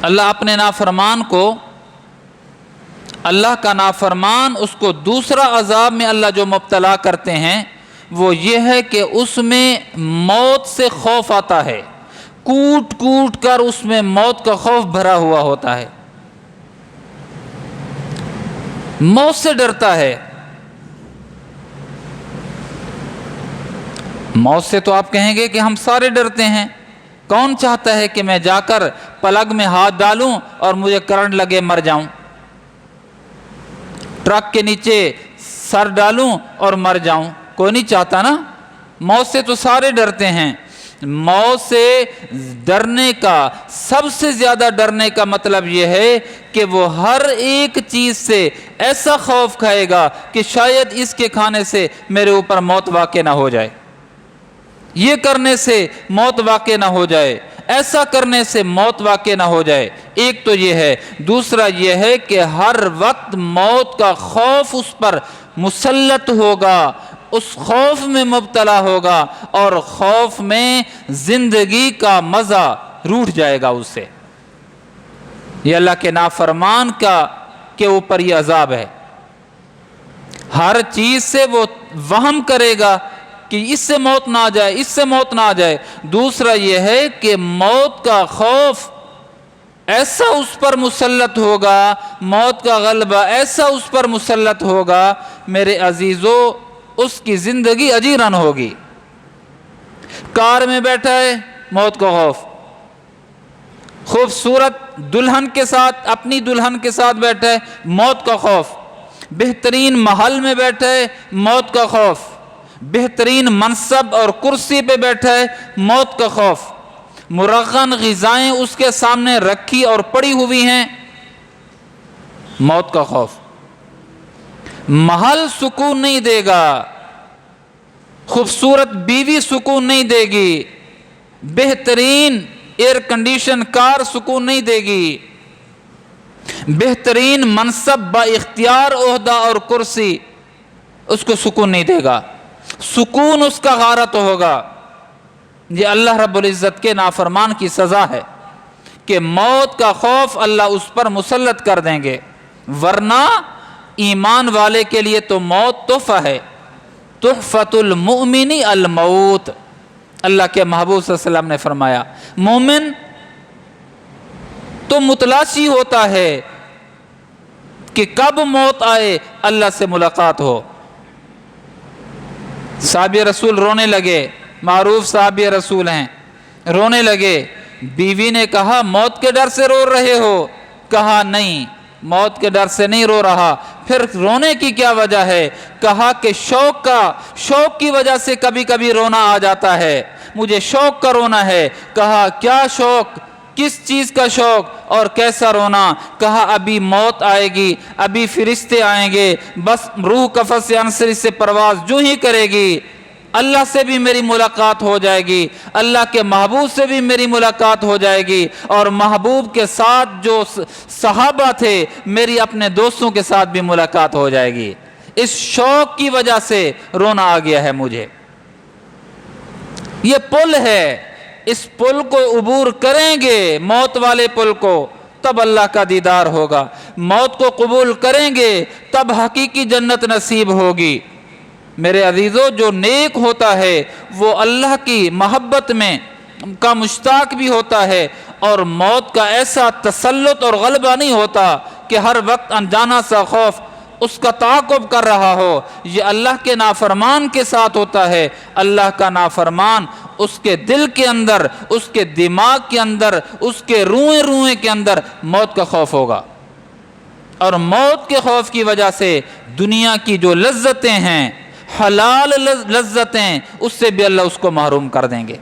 اللہ اپنے نافرمان کو، اللہ کا نافرمان، اس کو دوسرا عذاب میں اللہ جو مبتلا کرتے ہیں وہ یہ ہے کہ اس میں موت سے خوف آتا ہے، کوٹ کوٹ کر اس میں موت کا خوف بھرا ہوا ہوتا ہے، موت سے ڈرتا ہے۔ موت سے تو آپ کہیں گے کہ ہم سارے ڈرتے ہیں، کون چاہتا ہے کہ میں جا کر پلگ میں ہاتھ ڈالوں اور مجھے کرنٹ لگے مر جاؤں، ٹرک کے نیچے سر ڈالوں اور مر جاؤں؟ کوئی نہیں چاہتا نا۔ موت سے تو سارے ڈرتے ہیں۔ موت سے ڈرنے کا، سب سے زیادہ ڈرنے کا مطلب یہ ہے کہ وہ ہر ایک چیز سے ایسا خوف کھائے گا کہ شاید اس کے کھانے سے میرے اوپر موت واقع نہ ہو جائے، یہ کرنے سے موت واقع نہ ہو جائے، ایسا کرنے سے موت واقع نہ ہو جائے۔ ایک تو یہ ہے۔ دوسرا یہ ہے کہ ہر وقت موت کا خوف اس پر مسلط ہوگا، اس خوف میں مبتلا ہوگا، اور خوف میں زندگی کا مزہ روٹھ جائے گا اس سے۔ یہ اللہ کے نافرمان کے اوپر یہ عذاب ہے۔ ہر چیز سے وہ وہم کرے گا کہ اس سے موت نہ آ جائے، اس سے موت نہ آ جائے۔ دوسرا یہ ہے کہ موت کا خوف ایسا اس پر مسلط ہوگا، موت کا غلبہ ایسا اس پر مسلط ہوگا، میرے عزیزو، اس کی زندگی اجیرن ہوگی۔ کار میں بیٹھا ہے، موت کا خوف، خوبصورت دلہن کے ساتھ، اپنی دلہن کے ساتھ بیٹھا ہے، موت کا خوف، بہترین محل میں بیٹھا ہے، موت کا خوف، بہترین منصب اور کرسی پہ بیٹھا ہے، موت کا خوف، مرغن غذائیں اس کے سامنے رکھی اور پڑی ہوئی ہیں، موت کا خوف۔ محل سکون نہیں دے گا، خوبصورت بیوی سکون نہیں دے گی، بہترین ایئر کنڈیشن کار سکون نہیں دے گی، بہترین منصب با اختیار عہدہ اور کرسی اس کو سکون نہیں دے گا، سکون اس کا غارت ہوگا۔ یہ اللہ رب العزت کے نافرمان کی سزا ہے کہ موت کا خوف اللہ اس پر مسلط کر دیں گے، ورنہ ایمان والے کے لیے تو موت تحفہ ہے۔ تحفۃ المؤمن الموت، اللہ کے محبوب صلی اللہ علیہ وسلم نے فرمایا، مومن تو متلاشی ہوتا ہے کہ کب موت آئے، اللہ سے ملاقات ہو۔ صحابی رسول رونے لگے، معروف صحابی رسول ہیں، رونے لگے۔ بیوی نے کہا موت کے ڈر سے رو رہے ہو؟ کہا نہیں، موت کے ڈر سے نہیں رو رہا۔ پھر رونے کی کیا وجہ ہے؟ کہا کہ شوق کی وجہ سے کبھی کبھی رونا آ جاتا ہے، مجھے شوق کا رونا ہے۔ کہا کیا شوق، کس چیز کا شوق اور کیسا رونا؟ کہا ابھی موت آئے گی، ابھی فرشتے آئیں گے، بس روح قفس عنصری سے پرواز جو ہی کرے گی، اللہ سے بھی میری ملاقات ہو جائے گی، اللہ کے محبوب سے بھی میری ملاقات ہو جائے گی، اور محبوب کے ساتھ جو صحابہ تھے میری اپنے دوستوں کے ساتھ بھی ملاقات ہو جائے گی۔ اس شوق کی وجہ سے رونا آ گیا ہے مجھے۔ یہ پل ہے، اس پل کو عبور کریں گے، موت والے پل کو، تب اللہ کا دیدار ہوگا۔ موت کو قبول کریں گے تب حقیقی جنت نصیب ہوگی۔ میرے عزیزو، جو نیک ہوتا ہے وہ اللہ کی محبت میں کا مشتاق بھی ہوتا ہے، اور موت کا ایسا تسلط اور غلبہ نہیں ہوتا کہ ہر وقت انجانا سا خوف اس کا تعاقب کر رہا ہو۔ یہ اللہ کے نافرمان کے ساتھ ہوتا ہے۔ اللہ کا نافرمان، اس کے دل کے اندر، اس کے دماغ کے اندر، اس کے روئیں روئیں کے اندر موت کا خوف ہوگا، اور موت کے خوف کی وجہ سے دنیا کی جو لذتیں ہیں، حلال لذتیں، اس سے بھی اللہ اس کو محروم کر دیں گے۔